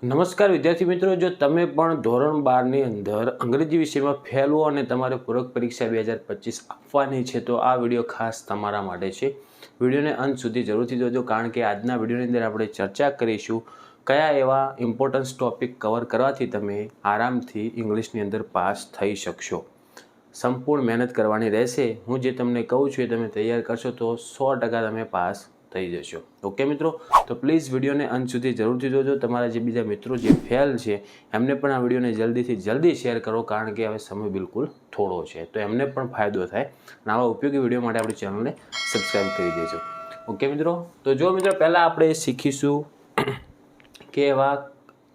નમસ્કાર વિદ્યાર્થી મિત્રો, જો તમે પણ ધોરણ 12ની અંદર અંગ્રેજી વિષયમાં ફેલ હો અને તમારે પૂરક પરીક્ષા 2025 આપવાની છે તો આ વિડીયો ખાસ તમારા માટે છે. વિડીયોને અંત સુધી જરૂરથી જોજો, કારણ કે આજના વિડીયોની અંદર આપણે ચર્ચા કરીશું કયા એવા ઇમ્પોર્ટન્સ ટોપિક કવર કરવાથી તમે આરામથી ઇંગ્લિશની અંદર પાસ થઈ શકશો. સંપૂર્ણ મહેનત કરવાની રહેશે. હું જે તમને કહું છું એ તમે તૈયાર કરશો તો 100% તમે પાસ થઈ જશો. ઓકે મિત્રો, તો પ્લીઝ વિડીયોને અંત સુધી જરૂરથી જોજો. તમારા જે બીજા મિત્રો જે ફેલ છે એમને પણ આ વિડીયોને જલ્દીથી જલ્દી શેર કરો, કારણ કે હવે સમય બિલકુલ થોડો છે તો એમને પણ ફાયદો થાય. અને આવા ઉપયોગી વિડીયો માટે આપણી ચેનલને સબસ્ક્રાઈબ કરી દેજો. ઓકે મિત્રો, તો જો મિત્રો પહેલાં આપણે શીખીશું કે એવા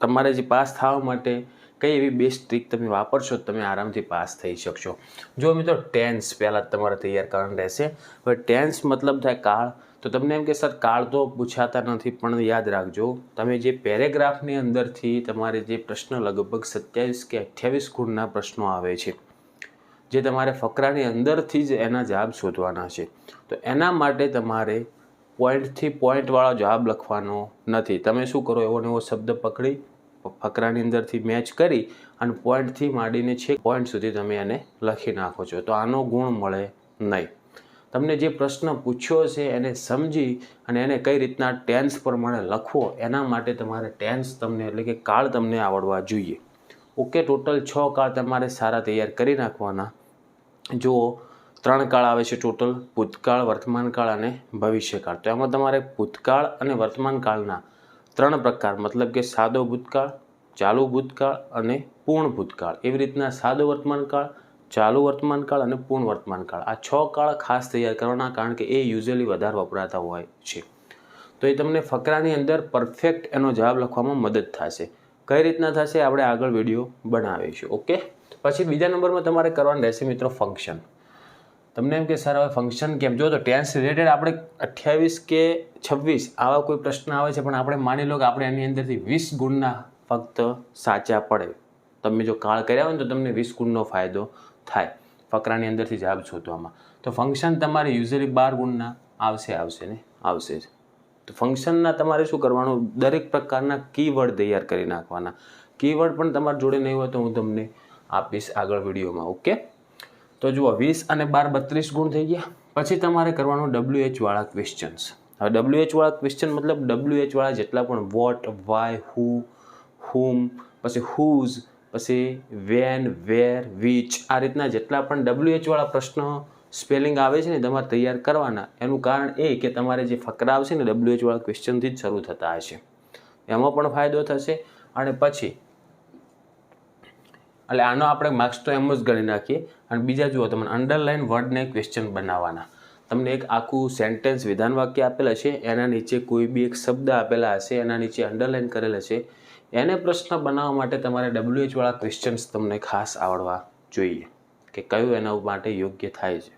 તમારે જે પાસ થવા માટે કઈ એવી બેસ્ટ ટ્રીક તમે વાપરશો તો તમે આરામથી પાસ થઈ શકશો. જો મિત્રો ટેન્સ પહેલાં તમારે તૈયાર કરવાનું રહેશે. હવે ટેન્સ મતલબ થાય કાળ. તો તમને એમ કે સર કાળ તો પૂછાતા નથી, પણ યાદ રાખજો તમે જે પેરેગ્રાફની અંદરથી તમારે જે પ્રશ્ન લગભગ 27 કે 28 ગુણના પ્રશ્નો આવે છે, જે તમારે ફકરાની અંદરથી જ એના જવાબ શોધવાના છે. તો એના માટે તમારે પોઈન્ટથી પોઈન્ટવાળો જવાબ લખવાનો નથી. તમે શું કરો, એવો ને એવો શબ્દ પકડી ફકરાની અંદરથી મેચ કરી અને પોઈન્ટથી માંડીને છેક પોઈન્ટ સુધી તમે એને લખી નાખો છો, તો આનો ગુણ મળે નહીં. તમને જે પ્રશ્ન પૂછ્યો છે એને સમજી અને એને કઈ રીતના ટેન્સ પ્રમાણે લખવો, એના માટે તમારે ટેન્સ તમને એટલે કે કાળ તમને આવડવા જોઈએ. ઓકે, ટોટલ 6 કાળ તમારે સારા તૈયાર કરી નાખવાના. જુઓ 3 કાળ આવે છે ટોટલ: ભૂતકાળ, વર્તમાનકાળ અને ભવિષ્યકાળ. તો એમાં તમારે ભૂતકાળ અને વર્તમાનકાળના 3 પ્રકાર, મતલબ કે સાદો ભૂતકાળ, ચાલુ ભૂતકાળ અને પૂર્ણ ભૂતકાળ. એવી રીતના સાદો વર્તમાનકાળ, ચાલુ વર્તમાનકાળ અને પૂર્ણ વર્તમાનકાળ, આ 6 કાળ ખાસ તૈયાર કરવાના, કારણ કે એ યુઝ્યુઅલી વધારે વપરાતા હોય છે. તો એ તમને ફકરાની અંદર પરફેક્ટ એનો જવાબ લખવામાં મદદ થશે. કઈ રીતના થશે આપણે આગળ વિડીયો બનાવીશું. ઓકે, પછી બીજા નંબરમાં તમારે કરવાનું રહેશે મિત્રો ફંક્શન. તમને એમ કે સર હવે ફંક્શન કેમ? જો તો ટેન્સ રિલેટેડ આપણે 28 કે 26 આવા કોઈ પ્રશ્ન આવે છે, પણ આપણે માની લો કે આપણે એની અંદરથી 20 ગુણના ફક્ત સાચા પડે. તમે જો કાળ કર્યા હોય ને તો તમને 20 ગુણનો ફાયદો થાય ફકરાની અંદરથી જવાબ શોધવામાં. તો ફંક્શન તમારે યુઝ્યુઅલી 12 ગુણના આવશે ને આવશે જ. તો ફંક્શનના તમારે શું કરવાનું, દરેક પ્રકારના કીવર્ડ તૈયાર કરી નાખવાના. કીવર્ડ પણ તમારી જોડે નહીં હોય તો હું તમને આપીશ આગળ વિડીયોમાં. ઓકે, તો જુઓ 20 અને 12 32 ગુણ થઈ ગયા. પછી તમારે કરવાનું WH વાળા ક્વેશ્ચન્સ. હવે WH વાળા ક્વેશ્ચન મતલબ WH વાળા જેટલા પણ વોટ, વાય, હુ, હુમ, પછી હુઝ, પછી વેન, વેર, વિચ, આ રીતના જેટલા પણ WH વાળા પ્રશ્ન સ્પેલિંગ આવે છે ને તમારે તૈયાર કરવાના. એનું કારણ એ કે તમારે જે ફકરા આવશે ને WH વાળા ક્વેશ્ચનથી જ શરૂ થતા હશે, એમાં પણ ફાયદો થશે. અને પછી એટલે આનો આપણે માર્ક્સ તો એમ જ ગણી નાખીએ. અને બીજા જુઓ, તમને અંડરલાઇન વર્ડને ક્વેશ્ચન બનાવવાના. તમને એક આખું સેન્ટેન્સ વિધાન વાક્ય આપેલા છે, એના નીચે કોઈ બી એક શબ્દ આપેલા હશે, એના નીચે અંડરલાઇન કરેલા છે. એને પ્રશ્ન બનાવવા માટે તમારે WH વાળા ક્વેશ્ચન્સ તમને ખાસ આવડવા જોઈએ કે કયું એના માટે યોગ્ય થાય છે.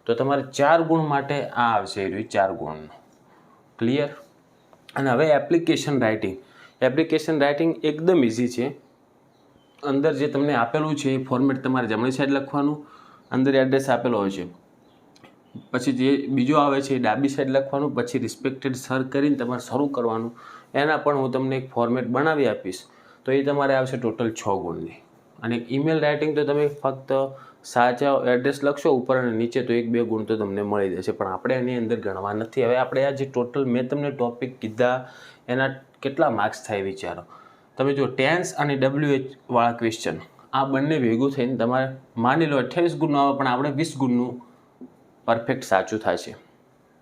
તો તમારે 4 ગુણ માટે આ આવશે, 4 ગુણનો. ક્લિયર? અને હવે એપ્લિકેશન રાઇટિંગ. એપ્લિકેશન રાઇટિંગ એકદમ ઇઝી છે. અંદર જે તમને આપેલું છે એ ફોર્મેટ તમારે જમણી સાઈડ લખવાનું, અંદર એડ્રેસ આપેલો હોય છે. પછી જે બીજો આવે છે એ ડાબી સાઈડ લખવાનું, પછી રિસ્પેક્ટેડ સર કરીને તમારે શરૂ કરવાનું. એના પણ હું તમને એક ફોર્મેટ બનાવી આપીશ. તો એ તમારે આવશે ટોટલ 6 ગુણની. અને ઈમેલ રાઇટિંગ તો તમે ફક્ત સાચા એડ્રેસ લખશો ઉપર અને નીચે તો 1-2 ગુણ તો તમને મળી જશે, પણ આપણે એની અંદર ગણવા નથી. હવે આપણે આ જે ટોટલ મેં તમને ટોપિક કીધા એના કેટલા માર્ક્સ થાય વિચારો. તમે જો ટેન્સ અને WH વાળા ક્વેશ્ચન આ બંને ભેગું થઈને તમારે માની લો 28 ગુણનું આવે, પણ આપણે 20 ગુણનું પરફેક્ટ સાચું થાય છે,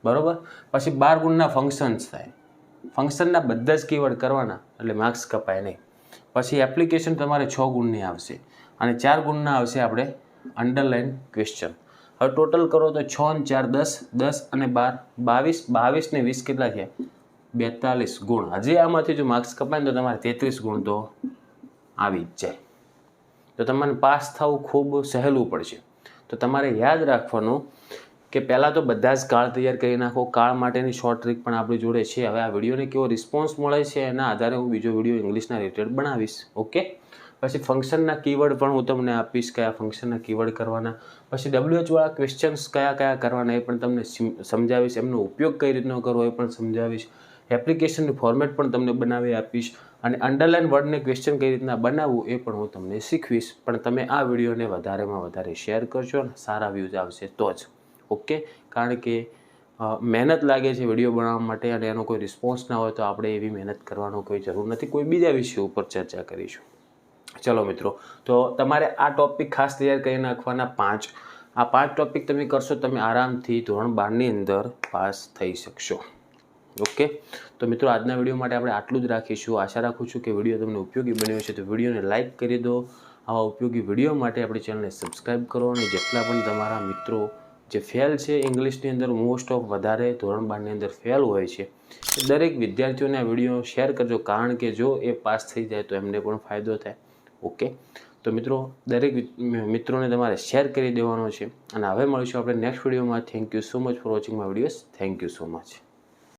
બરાબર. પછી 12 ગુણના ફંક્શન્સ થાય. ફંક્શનના બધા જ કીવર્ડ કરવાના એટલે માર્ક્સ કપાય નહીં. પછી એપ્લિકેશન તમારે 6 ગુણની આવશે અને 4 ગુણના આવશે આપણે અંડરલાઇન ક્વેશ્ચન. હવે ટોટલ કરો તો 6 અને 4 10, 10 અને 12 22, 22 ને 20 કેટલા થયા? 42 ગુણ. હજી આમાંથી જો માર્ક્સ કપાય ને તો તમારે 33 ગુણ તો આવી જ જાય. તો તમને પાસ થવું ખૂબ સહેલું પડશે. તો તમારે યાદ રાખવાનું કે પહેલાં તો બધા જ કાળ તૈયાર કરી નાખો. કાળ માટેની શોર્ટ ટ્રીક પણ આપણી જોડે છે. હવે આ વિડીયોને કેવો રિસ્પોન્સ મળે છે એના આધારે હું બીજો વિડીયો ઇંગ્લિશના રિલેટેડ બનાવીશ. ઓકે, પછી ફંક્શનના કીવર્ડ પણ હું તમને આપીશ, કયા ફંક્શનના કીવર્ડ કરવાના. પછી WH વાળા ક્વેશ્ચન્સ કયા કયા કરવાના એ પણ તમને સમજાવીશ. એમનો ઉપયોગ કઈ રીતનો કરવો એ પણ સમજાવીશ. એપ્લિકેશનની ફોર્મેટ પણ તમને બનાવી આપીશ અને અંડરલાઇન વર્ડને ક્વેશ્ચન કઈ રીતના બનાવવું એ પણ હું તમને શીખવીશ. પણ તમે આ વિડીયોને વધારેમાં વધારે શેર કરશો અને સારા વ્યૂઝ આવશે તો જ. ઓકે, કારણ કે મહેનત લાગે છે વિડીયો બનાવવા માટે અને એનો કોઈ રિસ્પોન્સ ના હોય તો આપણે એવી મહેનત કરવાનો કોઈ જરૂર નથી. કોઈ બીજા વિષય ઉપર ચર્ચા કરીશું. ચલો મિત્રો, તો તમારે આ ટૉપિક ખાસ તૈયાર કરી નાખવાના 5. આ 5 ટૉપિક તમે કરશો તમે આરામથી ધોરણ 12ની અંદર પાસ થઈ શકશો. ઓકે, તો મિત્રો આજના વિડીયો માટે આપણે આટલું જ રાખીશું. આશા રાખું છું કે વિડીયો તમને ઉપયોગી બન્યો છે. તો વિડીયોને લાઇક કરી દો. આવા ઉપયોગી વિડીયો માટે આપણી ચેનલને સબસ્ક્રાઈબ કરો અને જેટલા પણ તમારા મિત્રો જે ફેલ છે ઇંગ્લિશની અંદર, મોસ્ટ ઓફ વધારે ધોરણ 12ની અંદર ફેલ હોય છે, દરેક વિદ્યાર્થીઓને આ વિડીયો શેર કરજો, કારણ કે જો એ પાસ થઈ જાય તો એમને પણ ફાયદો થાય. ઓકે, તો મિત્રો દરેક મિત્રોને તમારે શેર કરી દેવાનો છે અને હવે મળીશું આપણે નેક્સ્ટ વિડીયોમાં. Thank you so much for watching my videos. Thank you so much.